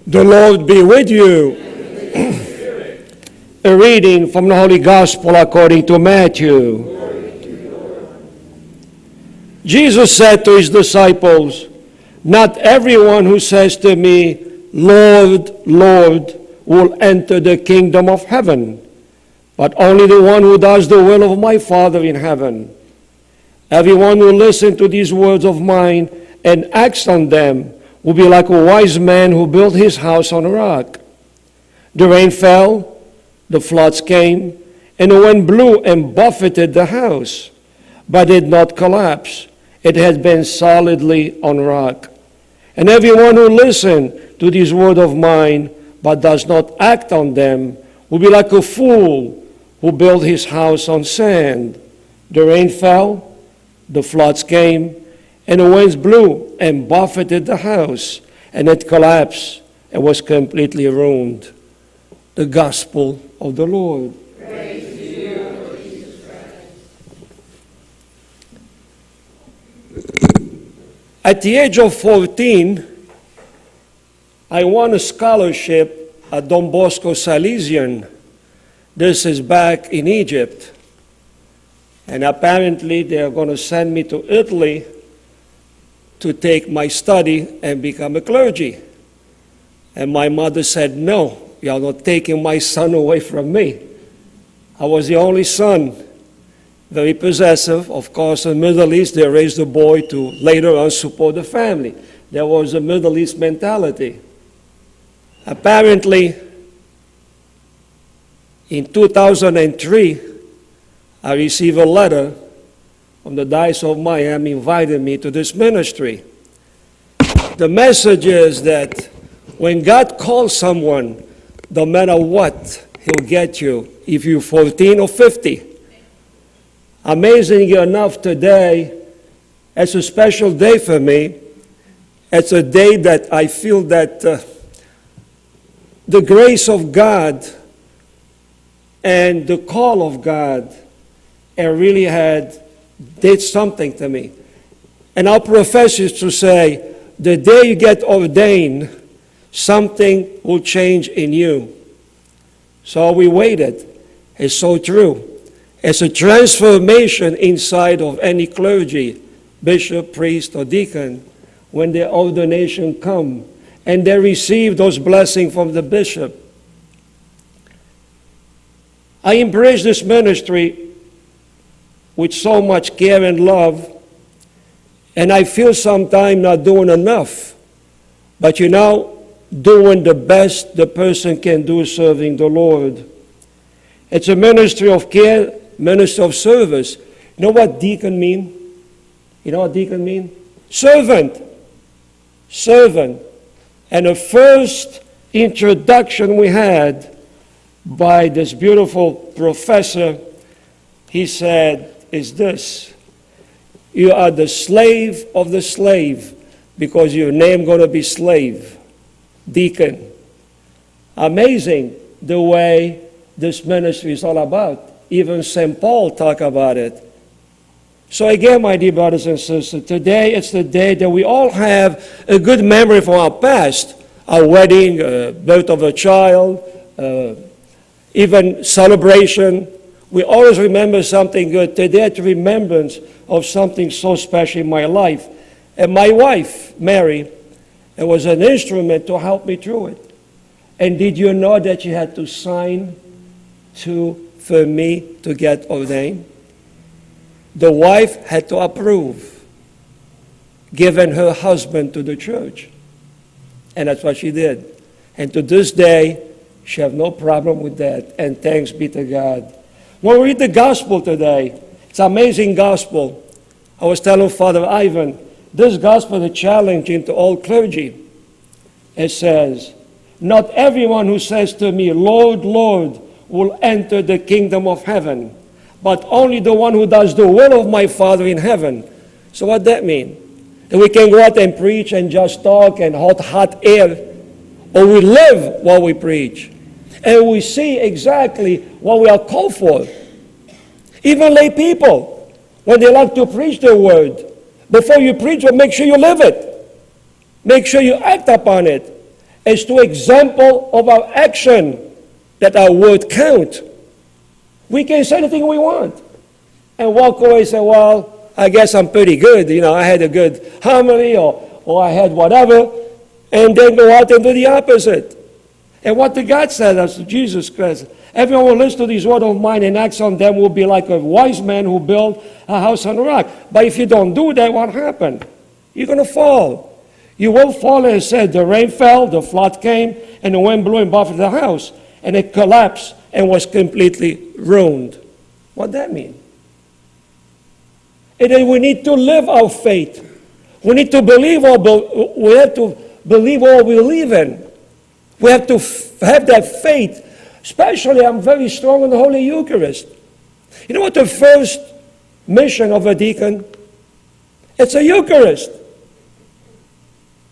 The Lord be with you. A reading from the Holy Gospel according to Matthew. Jesus said to his disciples, "Not everyone who says to me, 'Lord, Lord,' will enter the kingdom of heaven, but only the one who does the will of my Father in heaven. Everyone who listens to these words of mine and acts on them will be like a wise man who built his house on a rock. The rain fell, the floods came, and the wind blew and buffeted the house, but it did not collapse. It had been solidly on rock. And everyone who listens to these words of mine but does not act on them will be like a fool who built his house on sand. The rain fell, the floods came, and the winds blew and buffeted the house, and it collapsed and was completely ruined." The Gospel of the Lord. Praise to you, Lord Jesus Christ. At the age of 14, I won a scholarship at Don Bosco Salesian. This is back in Egypt. And apparently they are going to send me to Italy to take my study and become a clergy. And my mother said, "No, you are not taking my son away from me." I was the only son, very possessive. Of course, in the Middle East, they raised the boy to later on support the family. There was a Middle East mentality. Apparently, in 2003, I received a letter from the Diocese of Miami inviting me to this ministry. The message is that when God calls someone, no matter what, he'll get you, if you're 14 or 50. Amazingly enough, today, it's a special day for me. It's a day that I feel that the grace of God and the call of God really did something to me. And our professor used to say, the day you get ordained, something will change in you. So we waited. It's so true. It's a transformation inside of any clergy, bishop, priest, or deacon, when their ordination come and they receive those blessings from the bishop. I embrace this ministry with so much care and love, and I feel sometimes not doing enough. But doing the best the person can do serving the Lord. It's a ministry of care, ministry of service. You know what deacon mean? You know what deacon mean? Servant. Servant. And the first introduction we had by this beautiful professor, he said, is this: you are the slave of the slave, because your name going to be slave. Deacon. Amazing the way this ministry is all about. Even St. Paul talk about it. So again, my dear brothers and sisters, today it's the day that we all have a good memory from our past. Our wedding, birth of a child, even celebration. We always remember something good. Today it's remembrance of something so special in my life. And my wife, Mary, it was an instrument to help me through it. And did you know that she had to sign for me to get ordained? The wife had to approve, giving her husband to the church. And that's what she did. And to this day, she has no problem with that. And thanks be to God. When we read the gospel today, it's an amazing gospel. I was telling Father Ivan, this gospel is a challenge to all clergy. It says, "Not everyone who says to me, 'Lord, Lord,' will enter the kingdom of heaven, but only the one who does the will of my Father in heaven." So what that mean? That we can go out and preach and just talk and hot air, or we live while we preach, and we see exactly what we are called for. Even lay people, when they like to preach the word, before you preach, make sure you live it. Make sure you act upon it. is to example of our action that our word count. We can say anything we want and walk away and say, well, I guess I'm pretty good. I had a good homily or I had whatever, and then go out and do the opposite. And what did God say us, Jesus Christ? Everyone who listens to these words of mine and acts on them will be like a wise man who built a house on a rock. But if you don't do that, what happened? You're going to fall. You will fall, and it said, the rain fell, the flood came, and the wind blew and buffeted the house. And it collapsed and was completely ruined. What that mean? And then we need to live our faith. We need to believe we have to believe all we believe in. We have to have that faith. Especially, I'm very strong in the Holy Eucharist. You know what the first mission of a deacon? It's a Eucharist.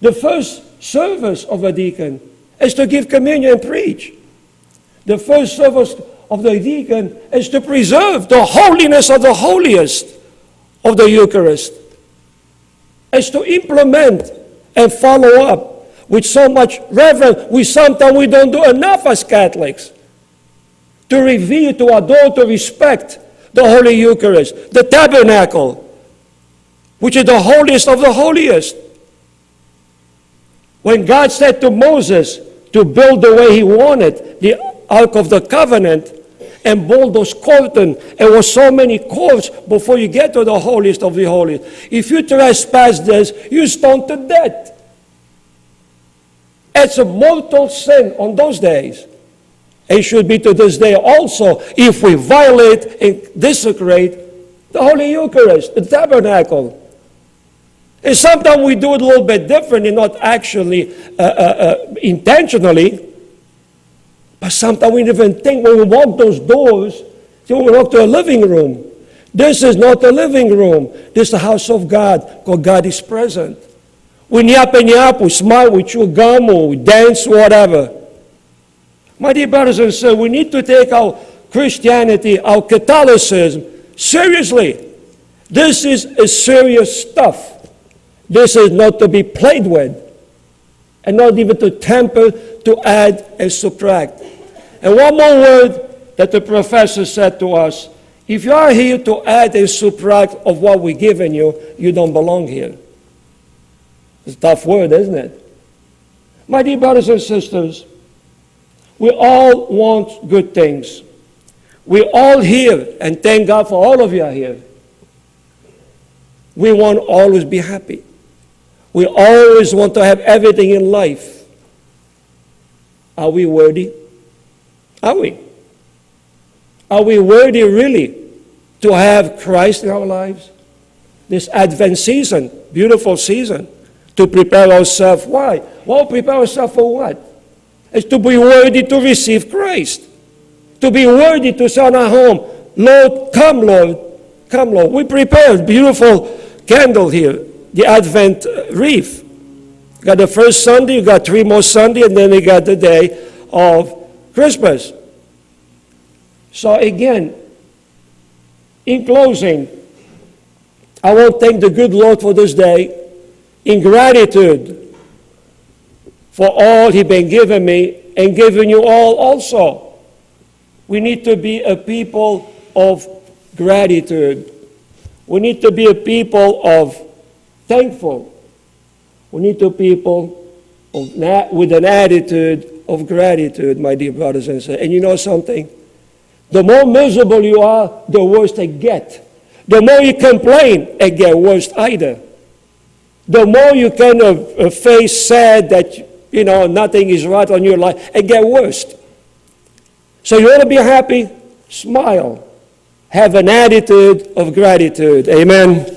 The first service of a deacon is to give communion and preach. The first service of the deacon is to preserve the holiness of the holiest of the Eucharist. Is to implement and follow up with so much reverence. Sometimes we don't do enough as Catholics to revere, to adore, to respect the Holy Eucharist, the tabernacle, which is the holiest of the holiest. When God said to Moses to build the way he wanted, the Ark of the Covenant, and build those curtains, there were so many courts before you get to the holiest of the holiest. If you trespass this, you're stoned to death. It's a mortal sin on those days. It should be to this day also if we violate and desecrate the Holy Eucharist, the tabernacle. And sometimes we do it a little bit differently, not actually intentionally. But sometimes we even think when we walk those doors, we walk to a living room. This is not a living room. This is the house of God, because God is present. We yap and yap, we smile, we chew gum, or we dance, whatever. My dear brothers and sisters, we need to take our Christianity, our Catholicism, seriously. This is a serious stuff. This is not to be played with, and not even to temper, to add and subtract. And one more word that the professor said to us: if you are here to add and subtract of what we're giving you, you don't belong here. It's a tough word, isn't it? My dear brothers and sisters, we all want good things. We're all here, and thank God for all of you are here. We want to always be happy. We always want to have everything in life. Are we worthy? Are we? Are we worthy really to have Christ in our lives? This Advent season, beautiful season, to prepare ourselves. Why? Well, prepare ourselves for what? It's to be worthy to receive Christ. To be worthy to say in our home, Lord, come, Lord. Come, Lord. We prepared a beautiful candle here, the Advent wreath. You got the first Sunday, you got 3 more Sundays, and then you got the day of Christmas. So again, in closing, I want to thank the good Lord for this day in gratitude for all He's been giving me and giving you all also. We need to be a people of gratitude. We need to be a people of thankful. We need to be people with an attitude of gratitude, my dear brothers and sisters. And you know something? The more miserable you are, the worse it gets. The more you complain, it gets worse either. The more you kind of face sad that, nothing is right on your life, it gets worse. So you want to be happy? Smile. Have an attitude of gratitude. Amen.